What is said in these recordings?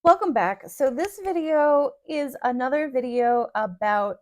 Welcome back. So this video is another video about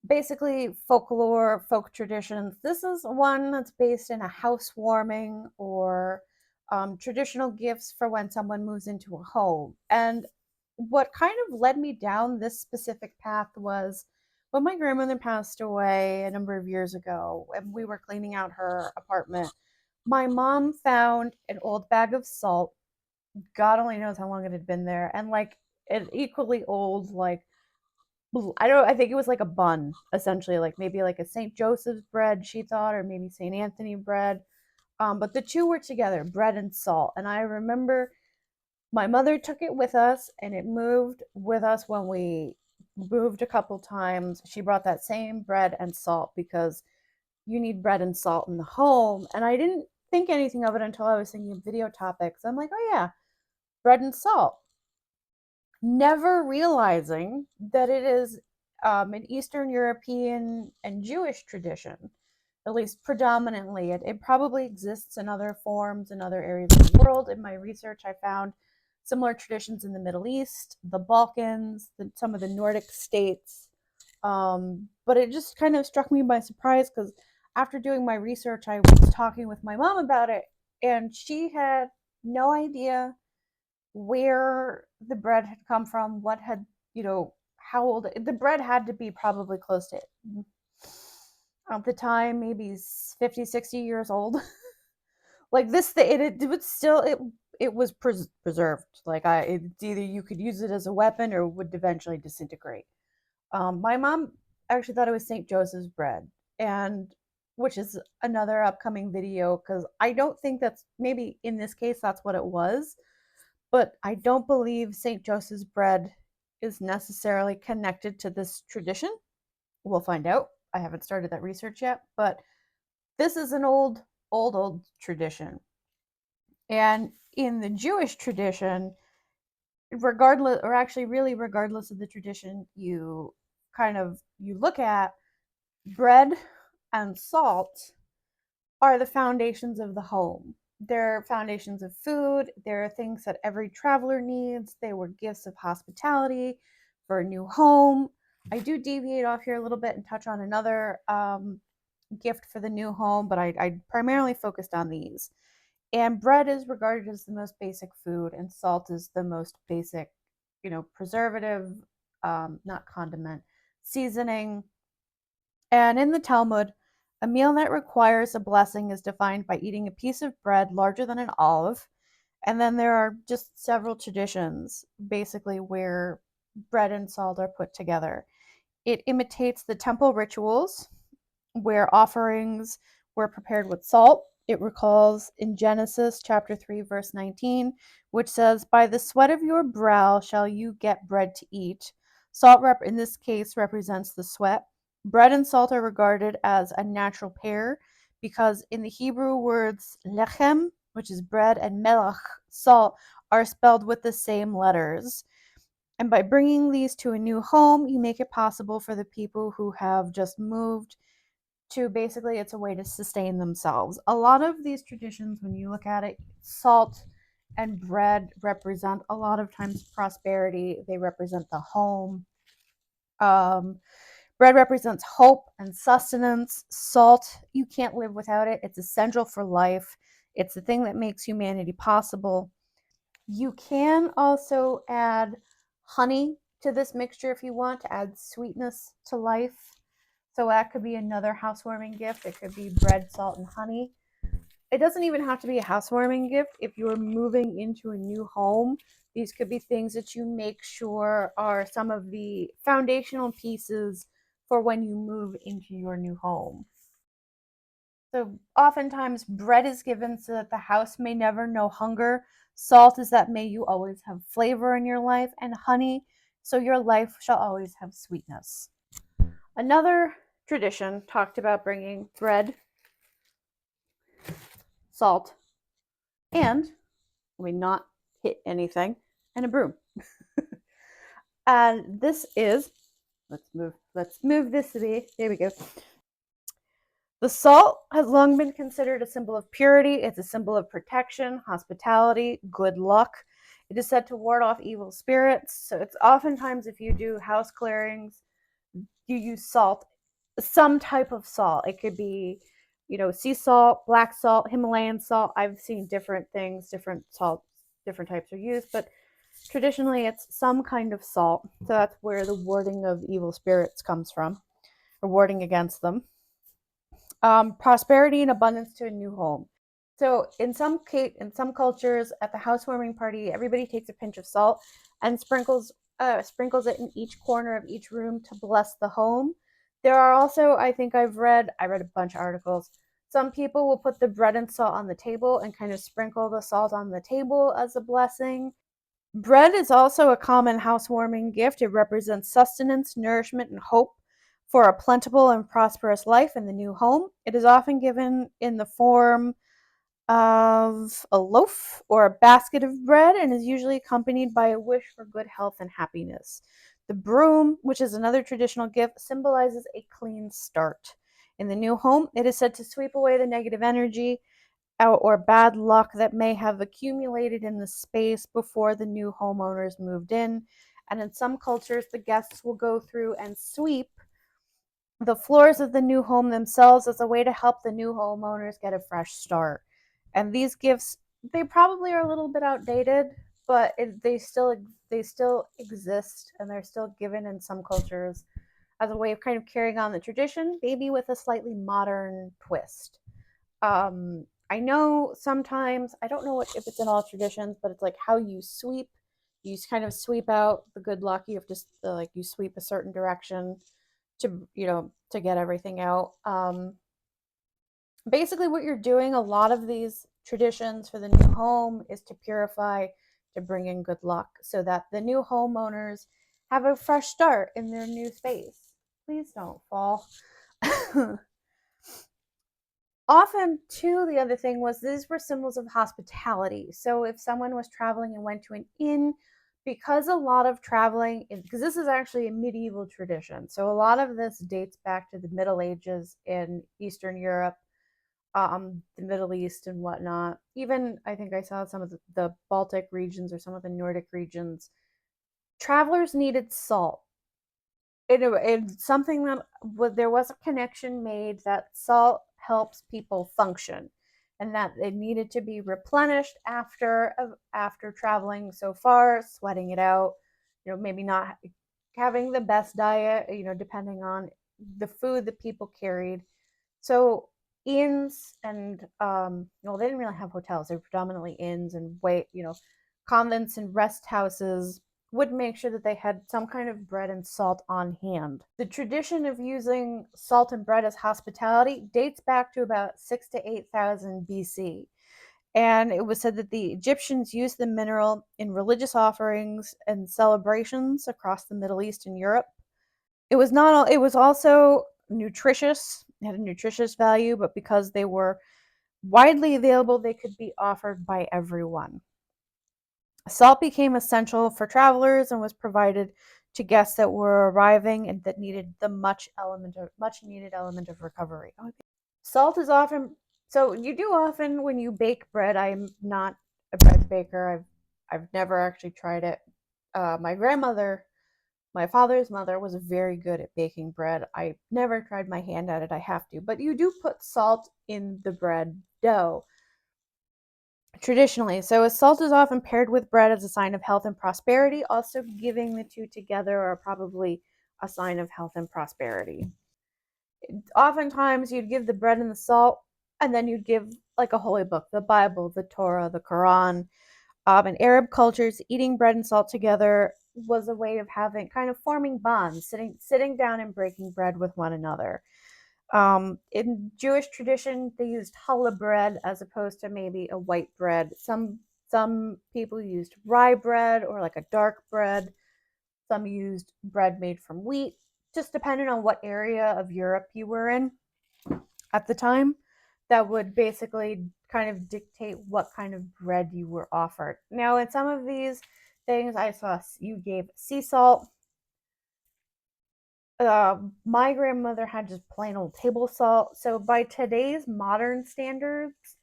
basically folklore, folk traditions. This is one that's based in a housewarming or traditional gifts for when someone moves into a home. And what kind of led me down this specific path was when my grandmother passed away a number of years ago and we were cleaning out her apartment. My mom found an old bag of salt. God only knows how long it had been there, and like an equally old, like I think it was like a bun, essentially, like maybe like a St. Joseph's bread, she thought, or maybe St. Anthony bread. But the two were together, bread and salt. And I remember my mother took it with us, and it moved with us when we moved a couple times. She brought that same bread and salt because you need bread and salt in the home. And I didn't think anything of it until I was thinking of video topics. I'm like, oh yeah, bread and salt, never realizing that it is an Eastern European and Jewish tradition, at least predominantly. It probably exists in other forms in other areas of the world. In my research, I found similar traditions in the Middle East, the Balkans, some of the Nordic states. But it just kind of struck me by surprise because after doing my research, I was talking with my mom about it, and she had no idea where the bread had come from, what had, how old the bread had to be, probably close to at the time, maybe 50, 60 years old. Like this thing, it would still, it was preserved. Like it's either you could use it as a weapon or it would eventually disintegrate. My mom actually thought it was St. Joseph's bread, and which is another upcoming video because I don't think that's, maybe in this case that's what it was, but I don't believe St. Joseph's bread is necessarily connected to this tradition. We'll find out. I haven't started that research yet, but this is an old tradition. And in the Jewish tradition, regardless, or actually really regardless of the tradition you look at, bread and salt are the foundations of the home. They're foundations of food. They're things that every traveler needs. They were gifts of hospitality for a new home. I do deviate off here a little bit and touch on another gift for the new home, but I primarily focused on these. And bread is regarded as the most basic food, and salt is the most basic, preservative, not condiment, seasoning. And in the Talmud, a meal that requires a blessing is defined by eating a piece of bread larger than an olive. And then there are just several traditions, basically, where bread and salt are put together. It imitates the temple rituals where offerings were prepared with salt. It recalls in Genesis chapter 3, verse 19, which says, "By the sweat of your brow shall you get bread to eat." Salt, in this case, represents the sweat. Bread and salt are regarded as a natural pair because in the Hebrew words lechem, which is bread, and melach, salt, are spelled with the same letters. And by bringing these to a new home, you make it possible for the people who have just moved to, basically, it's a way to sustain themselves. A lot of these traditions, when you look at it, salt and bread represent a lot of times prosperity. They represent the home. Bread represents hope and sustenance. Salt, you can't live without it. It's essential for life. It's the thing that makes humanity possible. You can also add honey to this mixture if you want to add sweetness to life. So that could be another housewarming gift. It could be bread, salt, and honey. It doesn't even have to be a housewarming gift. If you're moving into a new home, these could be things that you make sure are some of the foundational pieces for when you move into your new home. So oftentimes bread is given so that the house may never know hunger. Salt is that may you always have flavor in your life, and honey, so your life shall always have sweetness. Another tradition talked about bringing bread, salt, and, let me not hit anything, and a broom. And this is, let's move this to be, there we go. The salt has long been considered a symbol of purity. It's a symbol of protection, hospitality, good luck. It is said to ward off evil spirits. So it's oftentimes if you do house clearings, you use salt, some type of salt. It could be, sea salt, black salt, Himalayan salt. I've seen different things, different salts, different types are used, but traditionally it's some kind of salt. So that's where the warding of evil spirits comes from, or warding against them. Prosperity and abundance to a new home. So in some cultures, at the housewarming party, everybody takes a pinch of salt and sprinkles it in each corner of each room to bless the home. There are also, I think I read a bunch of articles. Some people will put the bread and salt on the table and kind of sprinkle the salt on the table as a blessing. Bread is also a common housewarming gift. It represents sustenance, nourishment, and hope for a plentiful and prosperous life in the new home. It is often given in the form of a loaf or a basket of bread and is usually accompanied by a wish for good health and happiness. The broom, which is another traditional gift, symbolizes a clean start. In the new home, it is said to sweep away the negative energy or bad luck that may have accumulated in the space before the new homeowners moved in. And in some cultures, the guests will go through and sweep the floors of the new home themselves as a way to help the new homeowners get a fresh start. And these gifts, they probably are a little bit outdated, but they still exist, and they're still given in some cultures as a way of kind of carrying on the tradition, maybe with a slightly modern twist. I know sometimes, I don't know if it's in all traditions, but it's like how you sweep. You kind of sweep out the good luck. You have to like you sweep a certain direction to get everything out. Basically, what you're doing, a lot of these traditions for the new home is to purify, to bring in good luck, so that the new homeowners have a fresh start in their new space. Please don't fall. Often, too, the other thing was these were symbols of hospitality. So if someone was traveling and went to an inn, because a lot of traveling, because this is actually a medieval tradition, so a lot of this dates back to the Middle Ages in Eastern Europe, the Middle East and whatnot. Even I think I saw some of the Baltic regions or some of the Nordic regions. Travelers needed salt. It's something that there was a connection made that salt helps people function, and that it needed to be replenished after traveling so far, sweating it out, maybe not having the best diet, depending on the food that people carried. So inns and well, they didn't really have hotels. They were predominantly inns and convents and rest houses would make sure that they had some kind of bread and salt on hand. The tradition of using salt and bread as hospitality dates back to about 6 to 8,000 BC. And it was said that the Egyptians used the mineral in religious offerings and celebrations across the Middle East and Europe. It was also nutritious. It had a nutritious value, but because they were widely available, they could be offered by everyone. Salt became essential for travelers and was provided to guests that were arriving and that needed the much needed element of recovery. Salt is often so you do often when you bake bread. I'm not a bread baker. I've never actually tried it. My grandmother, my father's mother, was very good at baking bread. I never tried my hand at it. I have to, but you do put salt in the bread dough traditionally. So salt is often paired with bread as a sign of health and prosperity. Also, giving the two together are probably a sign of health and prosperity. Oftentimes, you'd give the bread and the salt, and then you'd give like a holy book, the Bible, the Torah, the Quran. In Arab cultures, eating bread and salt together was a way of having kind of forming bonds, sitting down and breaking bread with one another. In Jewish tradition, they used challah bread as opposed to maybe a white bread. Some people used rye bread or like a dark bread. Some used bread made from wheat, just depending on what area of Europe you were in at the time. That would basically kind of dictate what kind of bread you were offered. Now, in some of these things, I saw you gave sea salt. My grandmother had just plain old table salt. So by today's modern standards,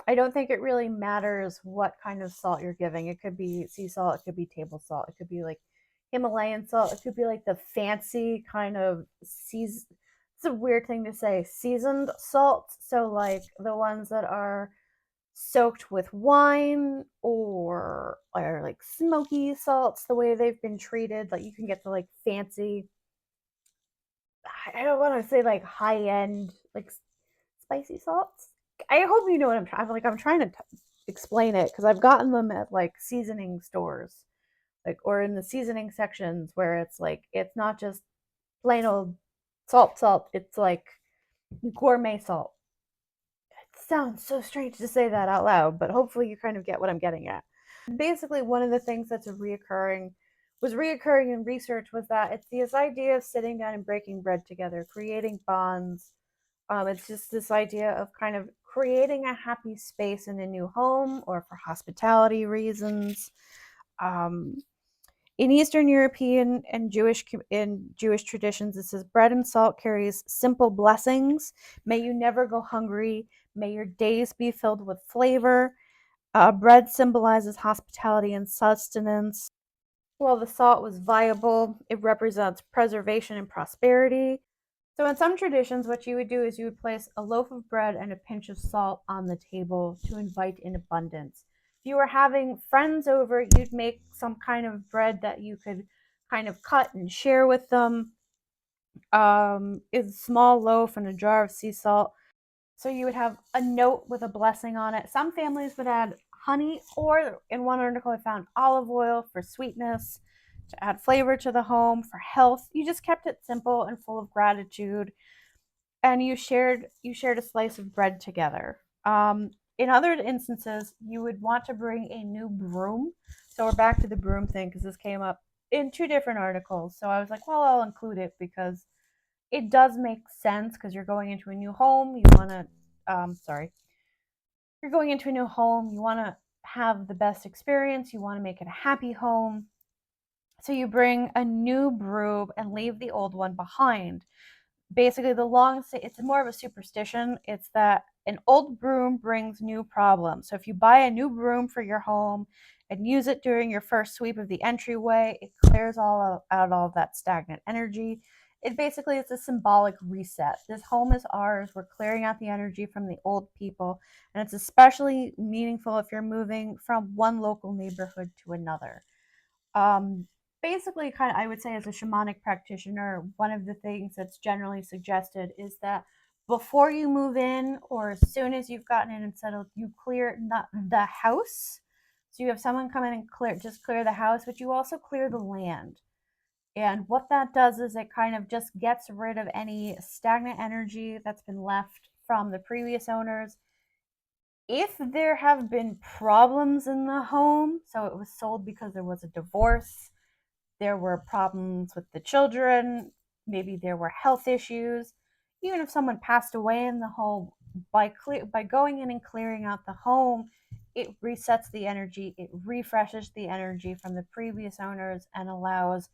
I don't think it really matters what kind of salt you're giving. It could be sea salt, it could be table salt, it could be like Himalayan salt, it could be like the fancy kind of it's a weird thing to say, seasoned salt. So like the ones that are soaked with wine or are like smoky salts, the way they've been treated. Like you can get the like fancy, I don't want to say like high end, like spicy salts. I hope you know what I'm trying. Like I'm trying to explain it because I've gotten them at like seasoning stores, like or in the seasoning sections where it's like it's not just plain old salt. It's like gourmet salt. It sounds so strange to say that out loud, but hopefully you kind of get what I'm getting at. Basically, one of the things that's reoccurring in research was that it's this idea of sitting down and breaking bread together, creating bonds. It's just this idea of kind of creating a happy space in a new home or for hospitality reasons. Um, in Eastern European and Jewish traditions, it says bread and salt carries simple blessings. May you never go hungry. May your days be filled with flavor. Bread symbolizes hospitality and sustenance. While the salt was viable, it represents preservation and prosperity. So, in some traditions, what you would do is you would place a loaf of bread and a pinch of salt on the table to invite in abundance. If you were having friends over, you'd make some kind of bread that you could kind of cut and share with them. Is a small loaf and a jar of sea salt. So you would have a note with a blessing on it. Some families would add honey, or in one article I found olive oil for sweetness, to add flavor to the home, for health. You just kept it simple and full of gratitude, and you shared a slice of bread together. In other instances, you would want to bring a new broom. So we're back to the broom thing because this came up in two different articles. So I was like, well, I'll include it because it does make sense because you're going into a new home. You want to, sorry, you're going into a new home. You want to have the best experience. You want to make it a happy home. So you bring a new broom and leave the old one behind. Basically, it's more of a superstition. It's that an old broom brings new problems. So if you buy a new broom for your home and use it during your first sweep of the entryway, it clears out all of that stagnant energy. It basically is a symbolic reset. This home is ours. We're clearing out the energy from the old people, and it's especially meaningful if you're moving from one local neighborhood to another. Um, Basically, kind of, I would say, as a shamanic practitioner, one of the things that's generally suggested is that before you move in, or as soon as you've gotten in and settled, you clear not the house. So you have someone come in and clear the house, but you also clear the land. And what that does is it kind of just gets rid of any stagnant energy that's been left from the previous owners. If there have been problems in the home, so it was sold because there was a divorce, there were problems with the children, maybe there were health issues, even if someone passed away in the home, by going in and clearing out the home, it resets the energy, it refreshes the energy from the previous owners and allows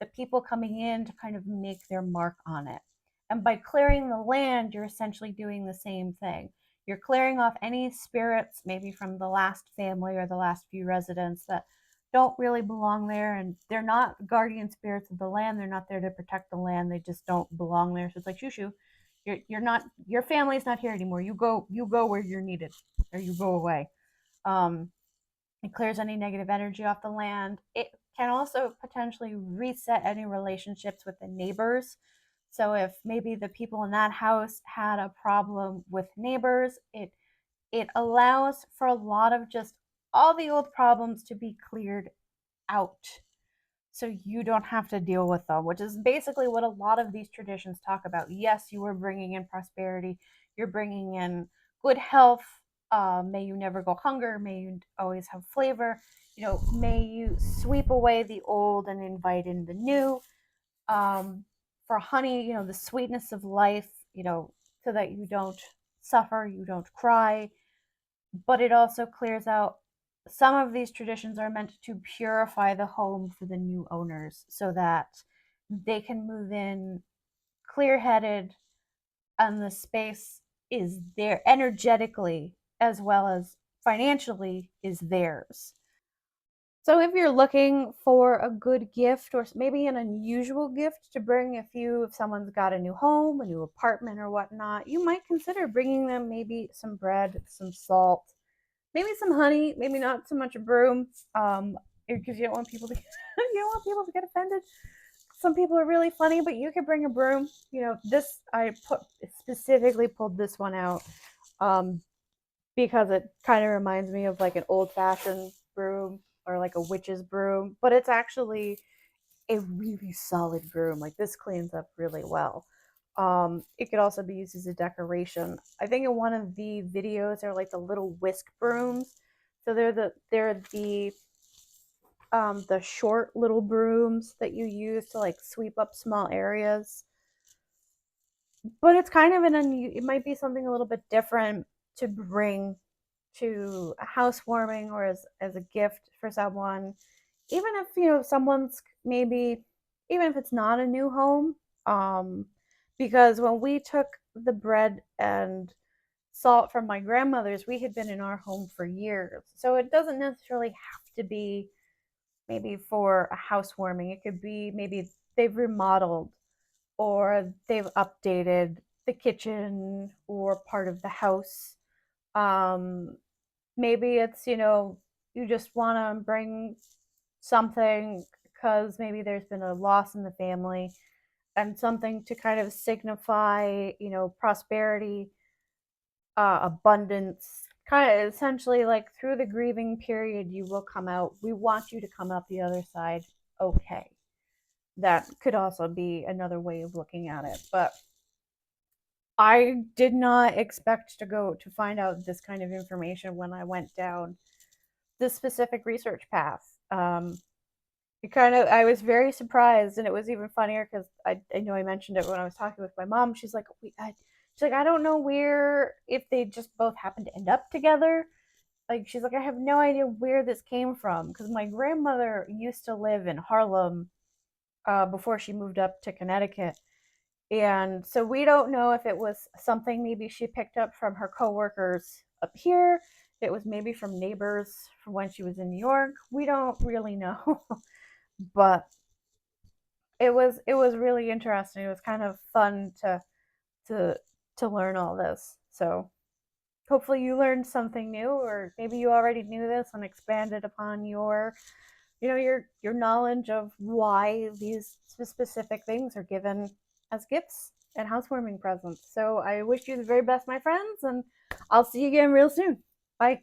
the people coming in to kind of make their mark on it. And by clearing the land, you're essentially doing the same thing. You're clearing off any spirits, maybe from the last family or the last few residents, that don't really belong there, and they're not guardian spirits of the land. They're not there to protect the land. They just don't belong there. So it's like shoo shoo. You're not, your family's not here anymore. You go where you're needed, or you go away. Um, it clears any negative energy off the land. It can also potentially reset any relationships with the neighbors. So if maybe the people in that house had a problem with neighbors, it allows for a lot of just all the old problems to be cleared out so you don't have to deal with them, which is basically what a lot of these traditions talk about. Yes, you are bringing in prosperity, you're bringing in good health. May you never go hunger, may you always have flavor. May you sweep away the old and invite in the new. For honey, the sweetness of life, so that you don't suffer, you don't cry, but it also clears out. Some of these traditions are meant to purify the home for the new owners so that they can move in clear headed and the space is there energetically. as well as financially is theirs. So if you're looking for a good gift or maybe an unusual gift to bring if someone's got a new home, a new apartment or whatnot, you might consider bringing them maybe some bread, some salt, maybe some honey, maybe not so much a broom, because you don't want people to you don't want people to get offended. Some people are really funny, but you could bring a broom. This I put specifically pulled this one out um, because it kind of reminds me of like an old fashioned broom or like a witch's broom, but it's actually a really solid broom. Like this cleans up really well. It could also be used as a decoration. I think in one of the videos they're like the little whisk brooms. So they're the short little brooms that you use to like sweep up small areas. But it's kind of it might be something a little bit different to bring to a housewarming or as a gift for someone, even if someone's maybe even if it's not a new home. um because when we took the bread and salt from my grandmother's, we had been in our home for years, so it doesn't necessarily have to be maybe for a housewarming. It could be maybe they've remodeled or they've updated the kitchen or part of the house. um Maybe it's you just want to bring something because maybe there's been a loss in the family, and something to kind of signify prosperity, abundance, kind of essentially like through the grieving period you will come out, we want you to come out the other side okay. That could also be another way of looking at it, but I did not expect to find out this kind of information when I went down this specific research path. I was very surprised, and it was even funnier because I know I mentioned it when I was talking with my mom. She's like, I don't know where if they just both happened to end up together. Like she's like, I have no idea where this came from because my grandmother used to live in Harlem before she moved up to Connecticut. And so we don't know if it was something maybe she picked up from her coworkers up here. It was maybe from neighbors from when she was in New York. We don't really know. But it was really interesting. It was kind of fun to to learn all this. So hopefully you learned something new, or maybe you already knew this and expanded upon your knowledge of why these specific things are given as gifts and housewarming presents. So I wish you the very best, my friends, and I'll see you again real soon. Bye.